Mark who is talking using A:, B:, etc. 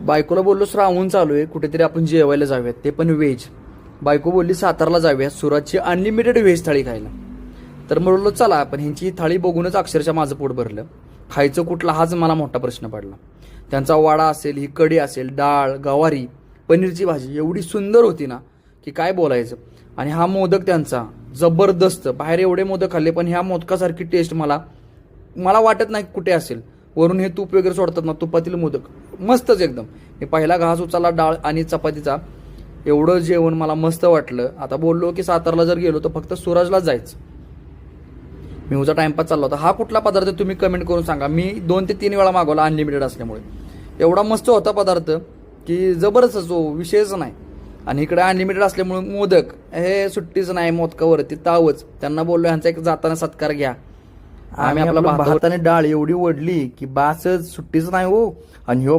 A: बायकोला बोललो श्रावण चालू आहे, कुठेतरी आपण जेवायला जाऊयात, ते पण व्हेज. बायको बोलली सातारला जाऊया, सुरतची अनलिमिटेड व्हेज थाळी खायला. तर म्हणलो चला, पण ह्यांची थाळी बघूनच अक्षरशः माझं पोट भरलं. खायचं कुठला हाच मला मोठा प्रश्न पडला. त्यांचा वाडा असेल, ही कढी असेल, डाळ, गवारी, पनीरची भाजी एवढी सुंदर होती ना की काय बोलायचं. आणि हा मोदक त्यांचा जबरदस्त. बाहेर एवढे मोदक खाल्ले, पण ह्या मोदकासारखी टेस्ट मला मला वाटत नाही कुठे असेल. वरून हे तूप वगैरे सोडतात ना, तुपातील मोदक मस्तच एकदम. हे पहिला घास उचलला डाळ आणि चपातीचा, एवढं जेवण मला मस्त वाटलं. आता बोललो की सातारला जर गेलो तर फक्त सूरजलाच जायचं. मी उजा टाइमपास चालला होता. हा कुठला पदार्थ तुम्ही कमेंट करून सांगा. मी 2 ते 3 वेळा मागवला अनलिमिटेड असल्यामुळे. एवढा मस्त होता पदार्थ की जबरदस्त, जो विषयच नाही. आणि इकडे अनलिमिटेड असल्यामुळे मोदक हे सुट्टीच नाही, मोदकावरती तावच. त्यांना बोललो ह्यांचा एक जाताना सत्कार घ्या. आम्ही आपला भात आणि डाळ एवढी ओढली की बासच, सुट्टीच नाही हो. आणि ह्यो